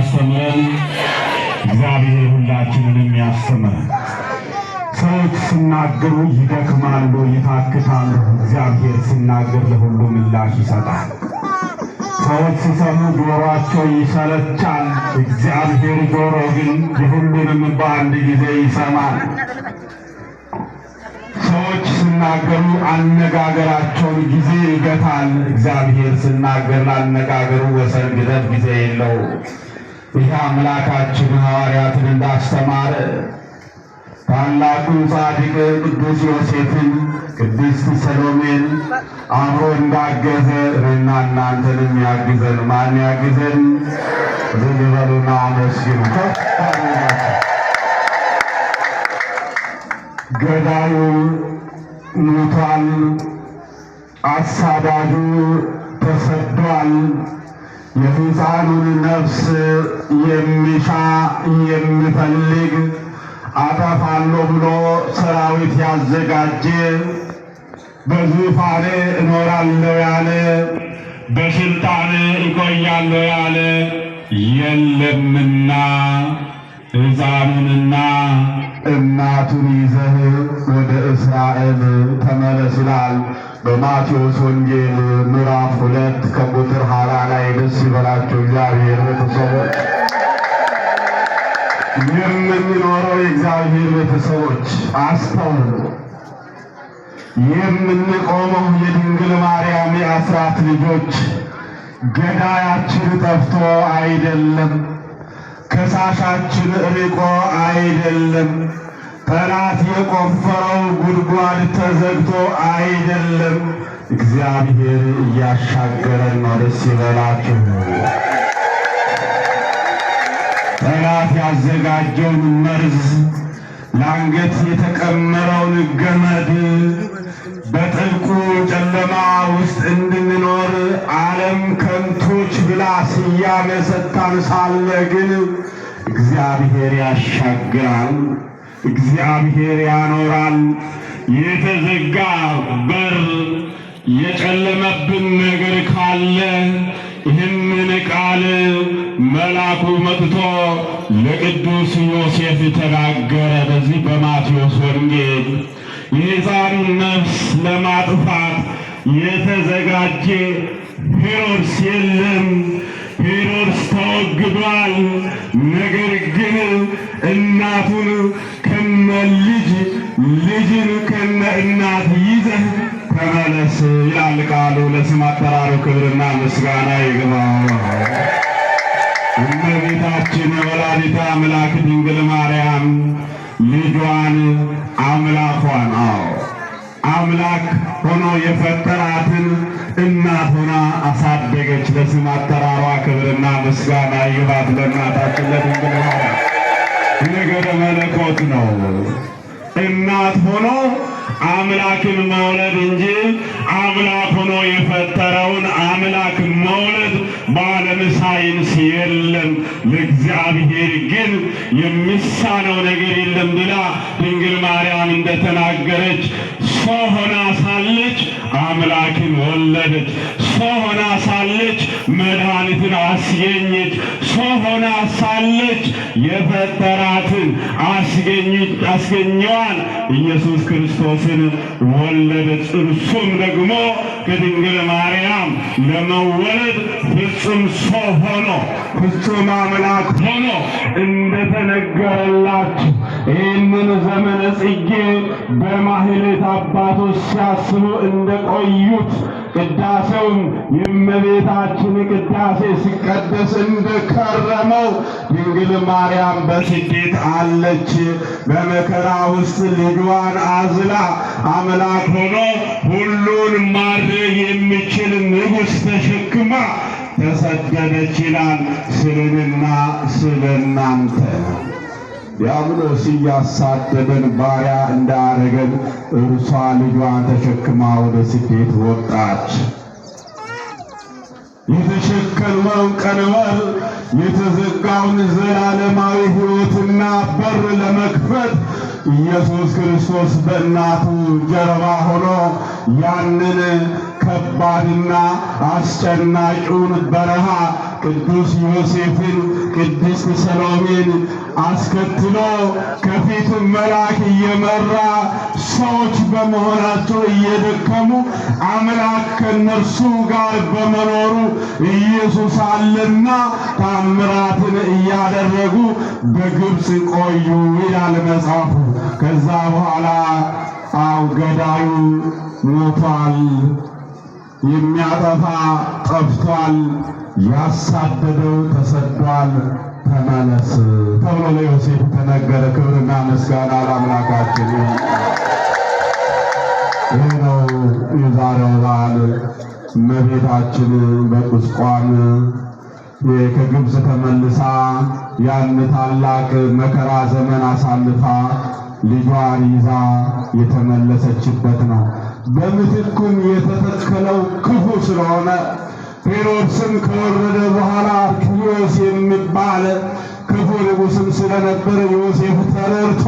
የሚያስተምረን እግዚአብሔር ሁላችንንም ያስተምረን። ሰዎች ሲናገሩ ይደክማሉ፣ ይታክታሉ። እግዚአብሔር ሲናገር ለሁሉ ምላሽ ይሰጣል። ሰዎች ሲሰሙ ጆሮአቸው ይሰለቻል። እግዚአብሔር ጆሮ ግን የሁሉንም በአንድ ጊዜ ይሰማል። ሰዎች ሲናገሩ አነጋገራቸውን ጊዜ ይገታል። እግዚአብሔር ሲናገር ላነጋገሩ ወሰን ገደብ ጊዜ የለው። ይህ አምላካችን ሐዋርያትን እንዳስተማረ ታላቁን ጻድቅ ቅዱስ ዮሴፍን ቅድስት ሰሎሜን አብሮ እንዳገዘ እኔና እናንተንም ያግዘን። ማን ያግዘን? ዝልበሉና አመስግኑ። ገዳዩ ሞቷል፣ አሳዳጁ ተሰዷል። የሕፃኑን ነፍስ የሚሻ የሚፈልግ አጠፋለሁ ብሎ ሰራዊት ያዘጋጀ በዙፋኔ እኖራለሁ ያለ በስልጣን እቆያለሁ ያለ የለምና ሕፃኑንና እናቱን ይዘህ ወደ እስራኤል ተመለስ ይላል በማቴዎስ ወንጌል ምዕራፍ 2 ከቁጥር 20 ላይ። ደስ ይበላቸው እግዚአብሔር ቤተሰቦች፣ የምንኖረው የእግዚአብሔር ቤተሰቦች አስተውሉ። የምንቆመው የድንግል ማርያም የአስራት ልጆች ገዳያችን ጠፍቶ አይደለም፣ ከሳሻችን ርቆ አይደለም፣ ጠላት የቆፈረው ጉድጓድ ተዘግቶ አይደለም። እግዚአብሔር እያሻገረን ነው። ደስ ይበላችሁ። ጠላት ያዘጋጀውን መርዝ፣ ለአንገት የተቀመረውን ገመድ፣ በጥልቁ ጨለማ ውስጥ እንድንኖር ዓለም ከንቶች ብላ ስያሜ ሰጥታን ሳለ ግን እግዚአብሔር ያሻግራል፣ እግዚአብሔር ያኖራል። የተዘጋ በር፣ የጨለመብን ነገር ካለ ይህንን ቃል መልአኩ መጥቶ ለቅዱስ ዮሴፍ ተናገረ። በዚህ በማቴዎስ ወንጌል የሕፃኑን ነፍስ ለማጥፋት የተዘጋጀ ሄሮድስ የለም፣ ሄሮድስ ተወግዷል። ነገር ግን እናቱን ከነ ልጅን ከነ እናት ይዘህ ተመለስ ይላል ቃሉ። ለስም አጠራሩ ክብርና ምስጋና ይግባው። እመቤታችን ወላዲተ አምላክ ድንግል ማርያም ልጇን አምላኳን አምላክ ሆኖ የፈጠራትን እናት ሆና አሳደገች። ለስም አጠራሯ ክብርና ምስጋና ይግባት። ለእናታችን ለድንግል ማርያም ነገደ መለኮት ነው። እናት ሆኖ አምላክን መውለድ እንጂ አምላክ ሆኖ የፈጠረውን አምላክ መውለድ በዓለም ሳይንስ የለም። ለእግዚአብሔር ግን የሚሳነው ነገር የለም ብላ ድንግል ማርያም እንደተናገረች ሰው ሆና ሳለች አምላክን ወለደች። ሰው ሆና ሳለች መድኃኒትን አስገኘች። ሰው ሆና ሳለች የፈጠራትን አስገኘዋን ኢየሱስ ክርስቶስን ወለደች። እርሱም ደግሞ ከድንግል ማርያም ለመወለድ ፍጹም ሰው ሆኖ ፍጹም አምላክ ሆኖ እንደተነገረላችሁ ይህንን ዘመነ ጽጌ በማህሌት አባቶች ሲያስቡ እንደቆዩት ቅዳሴውም የእመቤታችን ቅዳሴ ሲቀደስ እንደከረመው ድንግል ማርያም በስደት አለች። በመከራ ውስጥ ልጇን አዝላ አምላክ ሆኖ ሁሉን ማድረግ የሚችል ንጉሥ ተሸክማ ተሰደደች ይላል። ስለንና ስለናንተ ዲያብሎስ እያሳደደን ባሪያ እንዳረገን እርሷ ልጇን ተሸክማ ወደ ስደት ወጣች። የተሸከመውን ቀንበር የተዘጋውን ዘላለማዊ ሕይወትና በር ለመክፈት ኢየሱስ ክርስቶስ በእናቱ ጀርባ ሆኖ ያንን ከባድና አስጨናቂውን በረሃ ቅዱስ ዮሴፍን ቅድስት ሰሎሜን አስከትሎ ከፊቱ መልአክ እየመራ ሰዎች በመሆናቸው እየደከሙ አምላክ ከነርሱ ጋር በመኖሩ ኢየሱስ አለና ታምራትን እያደረጉ በግብፅ ቆዩ ይላል መጽሐፉ። ከዛ በኋላ ገዳዩ ሞቷል፣ የሚያጠፋ ጠፍቷል፣ ያሳደደው ተሰዷል፣ ተመለስ ተብሎ ለዮሴፍ ተነገረ። ክብርና ምስጋና ለአምላካችን። ይህ ነው የዛሬው በዓል። እመቤታችን በቁስቋም ከግብፅ ተመልሳ ያን ታላቅ መከራ ዘመን አሳልፋ ልጇን ይዛ የተመለሰችበት ነው። በምትኩም የተተከለው ክፉ ስለሆነ ሄሮድስም ከወረደ በኋላ አርክዮስ የሚባል ክፉ ንጉሥም ስለነበረ ዮሴፍ ተረድቶ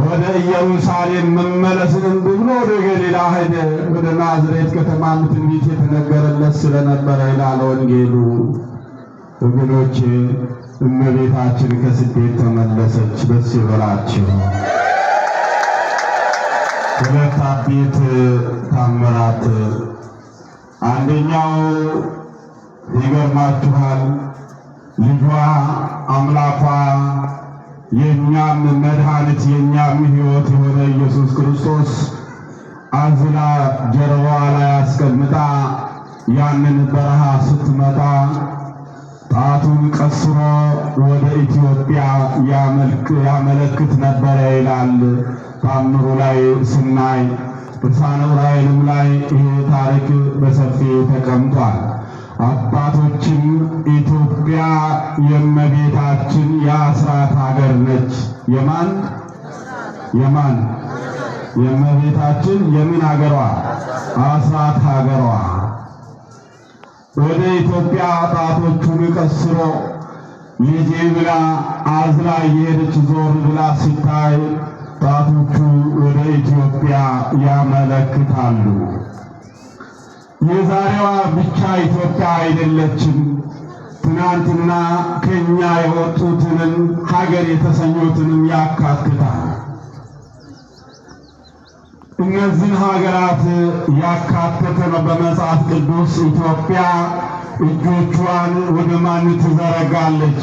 ወደ ኢየሩሳሌም መመለስን ብሎ ወደ ገሊላ ሄደ። ወደ ናዝሬት ከተማ ትንቢት የተነገረለት ስለነበረ ይላል ወንጌሉ። ወገኖቼ እመቤታችን ከስደት ተመለሰች። ደስ ይበላችሁ። ሁለት አቤት ታምራት። አንደኛው ይገርማችኋል፣ ልጇ አምላኳ የእኛም መድኃኒት የእኛም ሕይወት የሆነ ኢየሱስ ክርስቶስ አዝላ ጀርባዋ ላይ አስቀምጣ ያንን በረሃ ስትመጣ ጣቱን ቀስሮ ወደ ኢትዮጵያ ያመለክት ነበረ ይላል ታምሩ ላይ ስናይ። ድርሳነ ዑራኤልም ላይ ይህ ታሪክ በሰፊው ተቀምጧል። አባቶችም ኢትዮጵያ የእመቤታችን የአስራት ሀገር ነች። የማን የእመቤታችን የምን ሀገሯ? አስራት ሀገሯ። ወደ ኢትዮጵያ ጣቶቹን ቀስሮ ልጄ ብላ አዝላ እየሄደች ዞር ብላ ሲታይ ጣቶቹ ወደ ኢትዮጵያ ያመለክታሉ። የዛሬዋ ብቻ ኢትዮጵያ አይደለችም። ትናንትና ከኛ የወጡትንም ሀገር የተሰኙትንም ያካትታል። እነዚህን ሀገራት ያካተተ ነው። በመጽሐፍ ቅዱስ ኢትዮጵያ እጆቿን ወደ ማን ትዘረጋለች?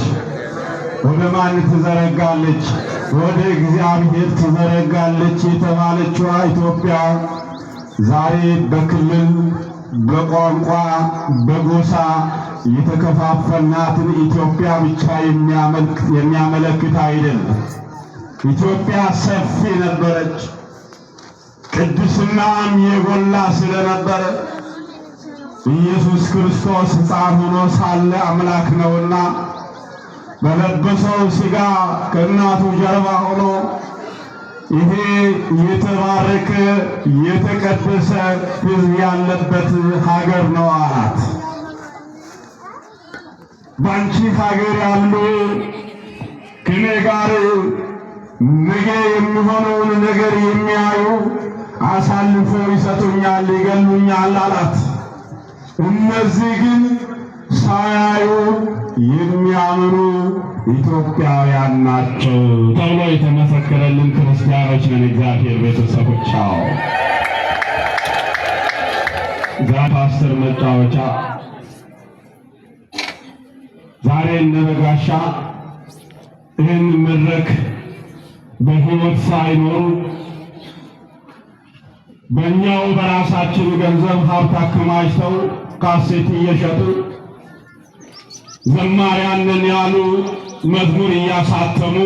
ወደ ማን ትዘረጋለች? ወደ እግዚአብሔር ትዘረጋለች የተባለችዋ ኢትዮጵያ ዛሬ በክልል በቋንቋ በጎሳ የተከፋፈልናትን ኢትዮጵያ ብቻ የሚያመለክት አይደለም። ኢትዮጵያ ሰፊ ነበረች። ቅድስናም የጎላ ስለነበረ ኢየሱስ ክርስቶስ ሕፃን ሆኖ ሳለ አምላክ ነውና በለበሰው ሥጋ ከእናቱ ጀርባ ሆኖ ይሄ የተባረከ የተቀደሰ ሕዝብ ያለበት ሀገር ነው አላት። ባንቺ ሀገር ያሉ ከኔ ጋር ነገ የሚሆነውን ነገር የሚያዩ አሳልፎ ይሰጡኛል፣ ይገሉኛል አላት። እነዚህ ግን ሳያዩ የሚያምኑ ኢትዮጵያውያን ናቸው ተብሎ የተመሰከረልን ክርስቲያኖች ነን። እግዚአብሔር ቤተሰቦች ፓስተር መጫወቻ ዛሬ እነበጋሻ ይህን መድረክ በሕይወት ሳይኖሩ በእኛው በራሳችን ገንዘብ ሀብት አከማችተው ካሴት እየሸጡ ዘማሪያንን ያሉ መዝሙር እያሳተሙ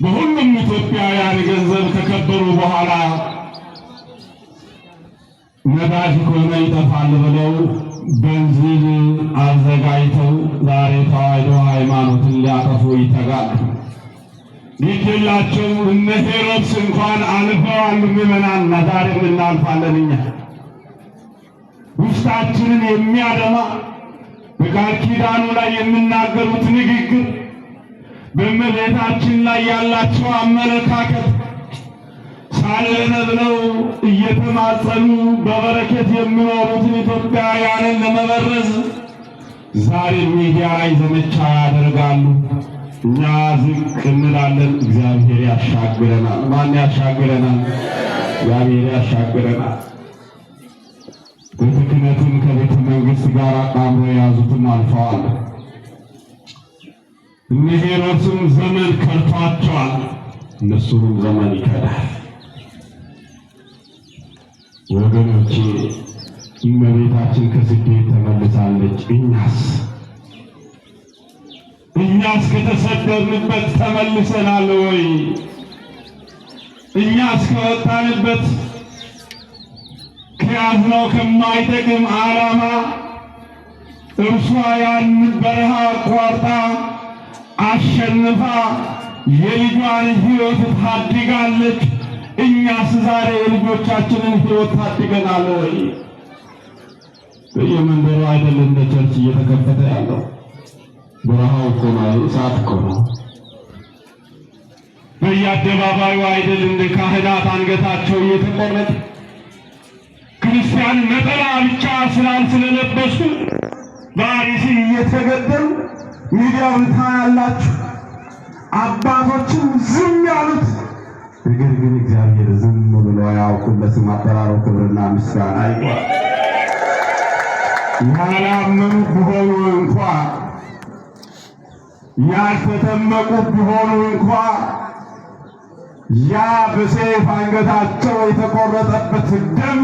በሁሉም ኢትዮጵያውያን ገንዘብ ከከበሩ በኋላ ነዳጅ ከሆነ ይጠፋል ብለው ቤንዚን አዘጋጅተው ዛሬ ተዋሕዶ ሃይማኖትን ሊያጠፉ ይተጋሉ። ይችላቸው እነ ሄሮድስ እንኳን አልፈዋል። ምዕመናን ዛሬም እናልፋለን። እኛ ውስጣችንን የሚያደማ በቃል ኪዳኑ ላይ የሚናገሩት ንግግር፣ በእመቤታችን ላይ ያላቸው አመለካከት ሳለን ብለው እየተማጸኑ በበረከት የሚኖሩትን ኢትዮጵያውያንን ለመበረዝ ዛሬ ሚዲያ ላይ ዘመቻ ያደርጋሉ። እኛ ዝቅ እንላለን፣ እግዚአብሔር ያሻግረናል። ማን ያሻግረናል? እግዚአብሔር ያሻግረናል። ቤተ ክህነቱን ከቤተ መንግሥት ጋር አጣምሮ የያዙትን አልፈዋል። እነ ሄሮድስም ዘመን ከርቷቸዋል፣ እነሱንም ዘመን ይከዳል። ወገኖቼ እመቤታችን ከስደት ተመልሳለች። እኛስ ከተሰደድንበት ተመልሰናል ወይ? እኛስ ከወጣንበት ከያዝነው ከማይጠቅም ዓላማ እርሷ ያን በረሃ አቋርጣ አሸንፋ የልጇን ሕይወት ታድጋለች። እኛስ ዛሬ የልጆቻችንን ሕይወት ታድገናል ወይ? በየመንደሩ አይደል እንደ ቸርች እየተከፈተ ያለው? በረሃው እኮ ነው፣ እሳት እኮ ነው። በየአደባባዩ አይደል እንደ ካህናት አንገታቸው እየተቆረጠ ክርስቲያን ነጠላ ብቻ ስለለበሱ በአርሲ እየተገደሉ ሚዲያውን ታያላችሁ። አባቶችም ዝም ያሉት ነገር ግን እግዚአብሔር ዝም ብሎ ያውቁ። ለስም አጠራሩ ክብርና ምስጋና ይግባው። ያላመኑ ቢሆኑ እንኳ ያልተጠመቁ ቢሆኑ እንኳ ያ በሰይፍ አንገታቸው የተቆረጠበት ደም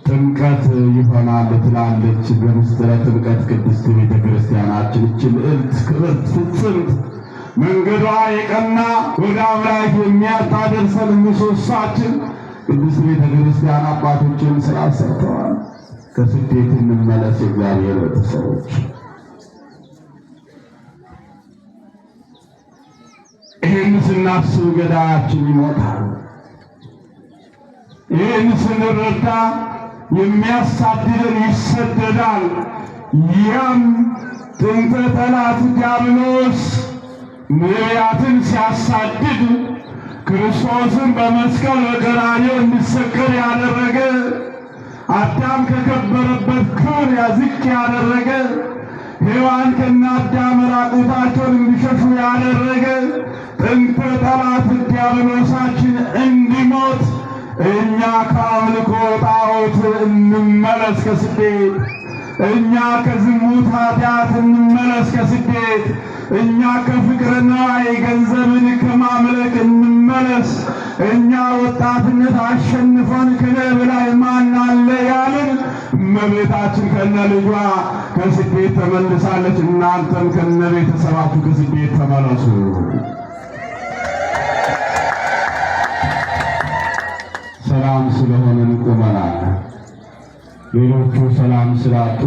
ጥምቀት ይሆናል ትላለች በምስጢረ ጥምቀት ቅድስት ቤተ ክርስቲያናችን። እቺ ልዕልት ክብርት ፍጽምት መንገዷ የቀና ወደ አምላክ የሚያታደርሰን ምሰሶአችን ቅድስት ቤተ ክርስቲያን አባቶችን ሥራ ሰርተዋል። ከስደት እንመለስ የእግዚአብሔር ቤተሰቦች። ይህን ስናስብ ገዳያችን ይሞታል። ይህን ስንረዳ የሚያሳድደን ይሰደዳል። ያም ጥንተ ጠላት ዲያብሎስ ነቢያትን ሲያሳድድ ክርስቶስን በመስቀል በቀራንዮ እንዲሰቀል ያደረገ አዳም ከከበረበት ክብር ዝቅ ያደረገ ሔዋን ከነ አዳም ራቁታቸውን እንዲሸሹ ያደረገ ጥንተ ጠላት ዲያብሎሳችን እንዲሞት እኛ ከአምልኮ ጣዖት እንመለስ ከስደት፣ እኛ ከዝሙት ኃጢአት እንመለስ ከስደት፣ እኛ ከፍቅረ ነዋይ ገንዘብን ከማምለክ እንመለስ። እኛ ወጣትነት አሸንፎን ከነብ ላይ ማን አለ ያልን እመቤታችን ከነ ልጇ ከስደት ተመልሳለች። እናንተም ከነ ቤተሰባችሁ ከስደት ተመለሱ። ሰላም ስለሆነን ቆመናል። ሌሎቹ ሰላም ስላጡ